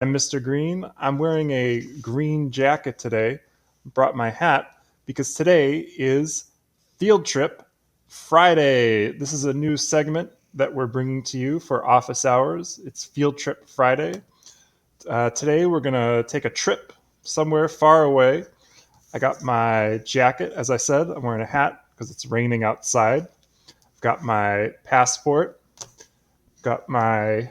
I'm Mr. Green. I'm wearing a green jacket today. Brought my hat because today is Field Trip Friday. This is a new segment that we're bringing to you for office hours. It's Field Trip Friday. Today we're going to take a trip somewhere far away. I got my jacket, as I said. I'm wearing a hat because it's raining outside. I've got my passport, got my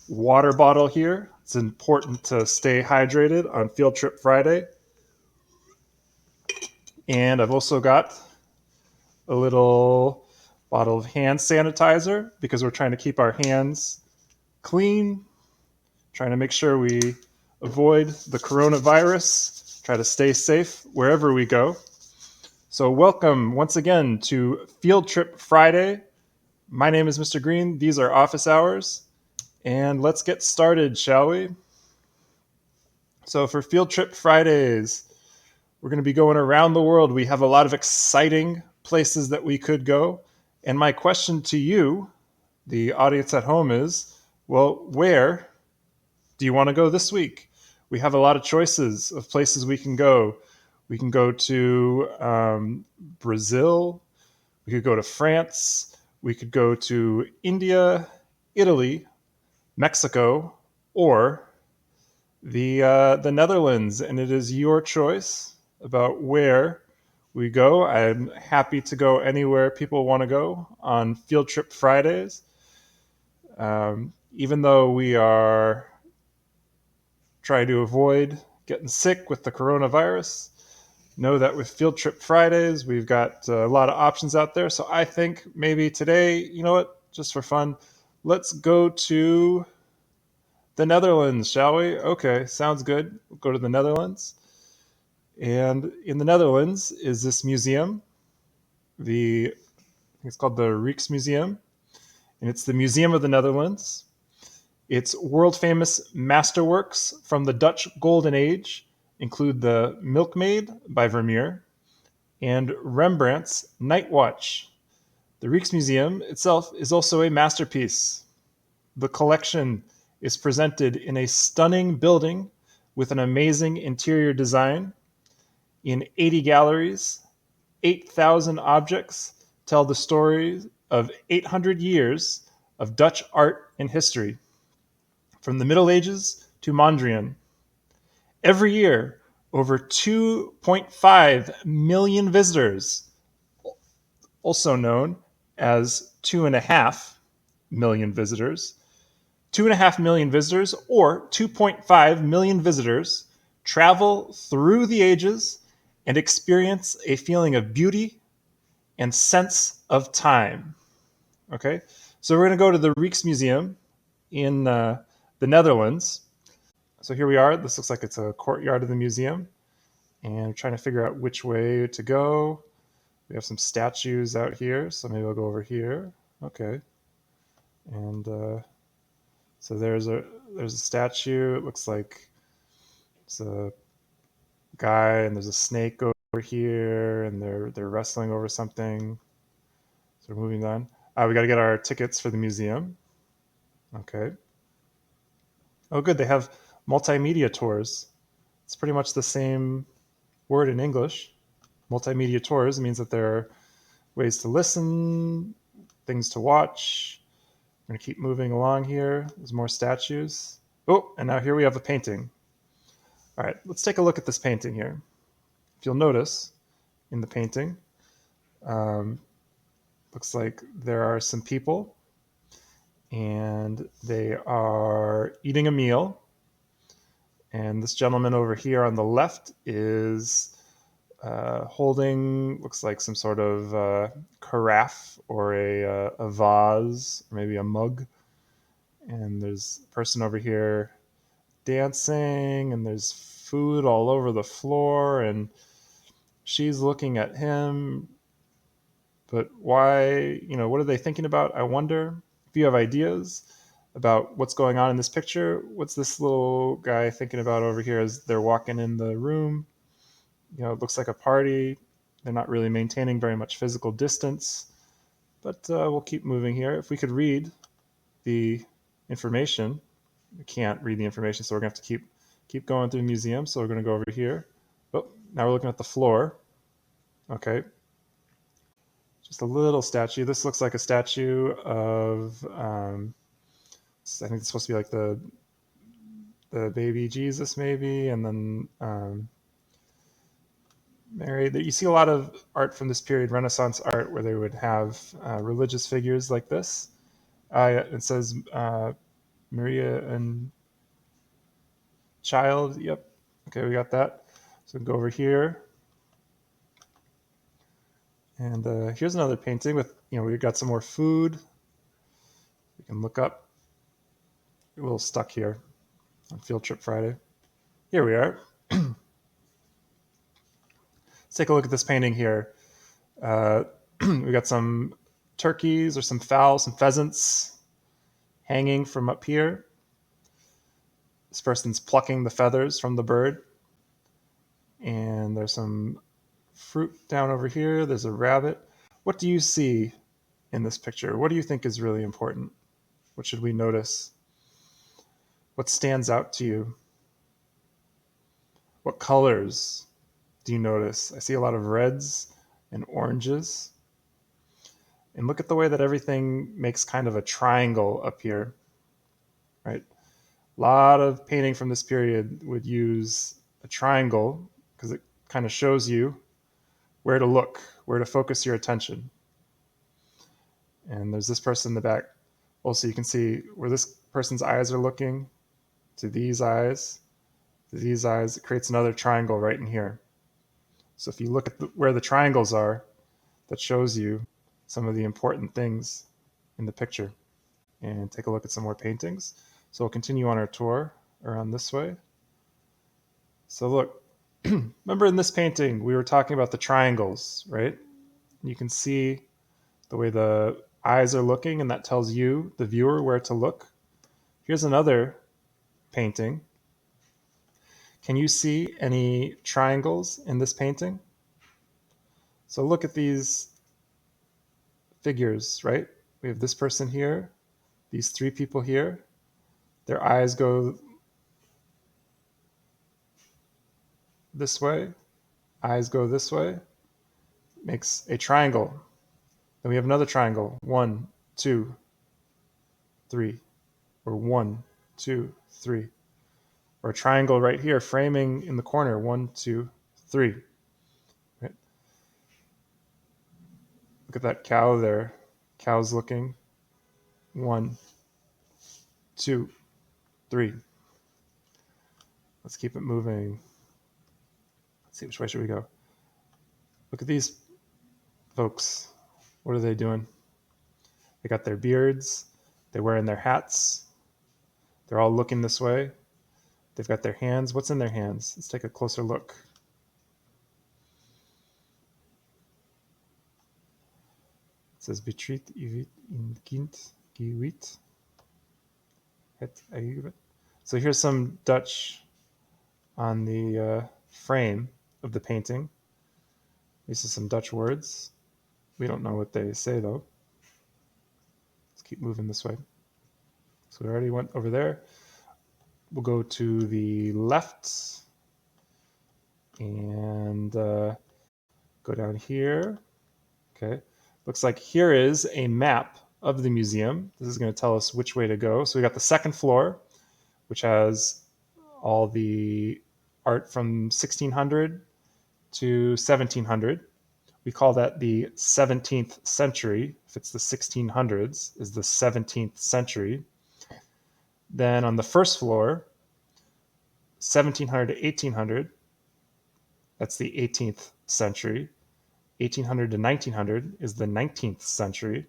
water bottle here. It's important to stay hydrated on Field Trip Friday. And I've also got a little bottle of hand sanitizer because we're trying to keep our hands clean, trying to make sure we avoid the coronavirus, try to stay safe wherever we go. So, welcome once again to Field Trip Friday. My name is Mr. Green. These are office hours. And let's get started, shall we? So, for Field Trip Fridays, we're going to be going around the world. We have a lot of exciting places that we could go. And my question to you, the audience at home, is well, where do you want to go this week? We have a lot of choices of places we can go. We can go to Brazil. We could go to France. We could go to India, Italy, Mexico, or the Netherlands, and it is your choice about where we go. I'm happy to go anywhere people want to go on Field Trip Fridays. Even though we are trying to avoid getting sick with the coronavirus, know that with Field Trip Fridays, we've got a lot of options out there. So I think maybe today, you know what, just for fun, let's go to the Netherlands, shall we? Okay, sounds good. We'll go to the Netherlands. And in the Netherlands is this museum. It's called the Rijksmuseum, and it's the Museum of the Netherlands. Its world famous masterworks from the Dutch Golden Age include the Milkmaid by Vermeer and Rembrandt's Night Watch. The Rijksmuseum itself is also a masterpiece. The collection is presented in a stunning building with an amazing interior design. In 80 galleries, 8,000 objects tell the story of 800 years of Dutch art and history, from the Middle Ages to Mondrian. Every year, over 2.5 million visitors, also known as 2.5 million visitors, 2.5 million visitors or 2.5 million visitors travel through the ages and experience a feeling of beauty and sense of time. Okay, so we're going to go to the Rijksmuseum in the Netherlands. So here we are. This looks like it's a courtyard of the museum, and I'm trying to figure out which way to go. We have some statues out here, so maybe I'll go over here. Okay, and so there's a statue. It looks like it's a guy, and there's a snake over here, and they're wrestling over something. So we're moving on. We got to get our tickets for the museum. Okay. Oh, good. They have multimedia tours. It's pretty much the same word in English. Multimedia tours means that there are ways to listen, things to watch. We're going to keep moving along here. There's more statues. Oh, and now here we have a painting. All right, let's take a look at this painting here. If you'll notice in the painting, um, looks like there are some people and they are eating a meal. And this gentleman over here on the left is holding, looks like some sort of carafe or a vase, or maybe a mug. And there's a person over here dancing, and there's food all over the floor, and she's looking at him. But why, what are they thinking about? I wonder. If you have ideas about what's going on in this picture, what's this little guy thinking about over here as they're walking in the room? It looks like a party. They're not really maintaining very much physical distance, but we'll keep moving here. If we could read the information. we can't read the information, so we're going to have to keep going through the museum. So we're going to go over here. Oh, now we're looking at the floor. Okay, just a little statue. This looks like a statue of, I think it's supposed to be like the baby Jesus maybe, and then Mary. You see a lot of art from this period, Renaissance art, where they would have religious figures like this. It says Maria and Child. Yep. Okay, we got that. So we can go over here. And here's another painting with, we've got some more food. We can look up. We're a little stuck here on Field Trip Friday. Here we are. Let's take a look at this painting here. We got some turkeys or some fowl, some pheasants hanging from up here. This person's plucking the feathers from the bird. And there's some fruit down over here. There's a rabbit. What do you see in this picture? What do you think is really important? What should we notice? What stands out to you? What colors do you notice? I see a lot of reds and oranges. And look at the way that everything makes kind of a triangle up here, right? A lot of painting from this period would use a triangle because it kind of shows you where to look, where to focus your attention. And there's this person in the back. Also, you can see where this person's eyes are looking to these eyes, it creates another triangle right in here. So if you look at where the triangles are, that shows you some of the important things in the picture. And take a look at some more paintings. So we'll continue on our tour around this way. So look, remember in this painting, we were talking about the triangles, right? You can see the way the eyes are looking, and that tells you, the viewer, where to look. Here's another painting. Can you see any triangles in this painting? So look at these figures, right? We have this person here, these three people here. Their eyes go this way, eyes go this way, makes a triangle. Then we have another triangle, 1, 2, 3, or 1, 2, 3. Or a triangle right here, framing in the corner, 1, 2, 3. Right? Look at that cow there. Cow's looking. 1, 2, 3. Let's keep it moving. Let's see, which way should we go? Look at these folks. What are they doing? They got their beards. They're wearing their hats. They're all looking this way. They've got their hands. What's in their hands? Let's take a closer look. It says, Betritt in Kind gewit het eigen. So here's some Dutch on the frame of the painting. These are some Dutch words. We don't know what they say, though. Let's keep moving this way. So we already went over there. We'll go to the left and go down here. Okay. Looks like here is a map of the museum. This is going to tell us which way to go. So we got the second floor, which has all the art from 1600 to 1700. We call that the 17th century. If it's the 1600s, is the 17th century. Then on the first floor, 1700 to 1800, that's the 18th century. 1800 to 1900 is the 19th century.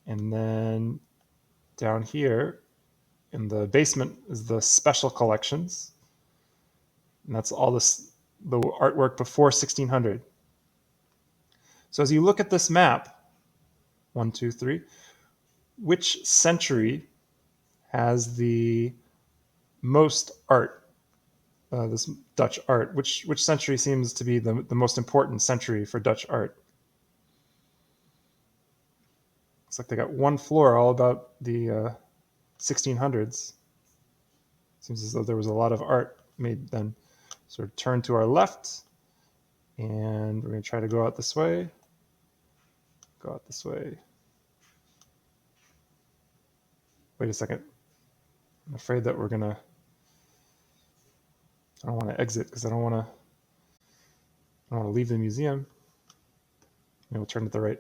And then down here in the basement is the special collections. And that's all the artwork before 1600. So as you look at this map, 1, 2, 3, which century has the most art, this Dutch art? Which century seems to be the most important century for Dutch art? Looks like they got one floor all about the 1600s. Seems as though there was a lot of art made then. So we're turn to our left, and we're going to try to go out this way. Go out this way. Wait a second. I'm afraid that we're going to... I don't want to exit because I don't want to leave the museum. Maybe we'll turn to the right.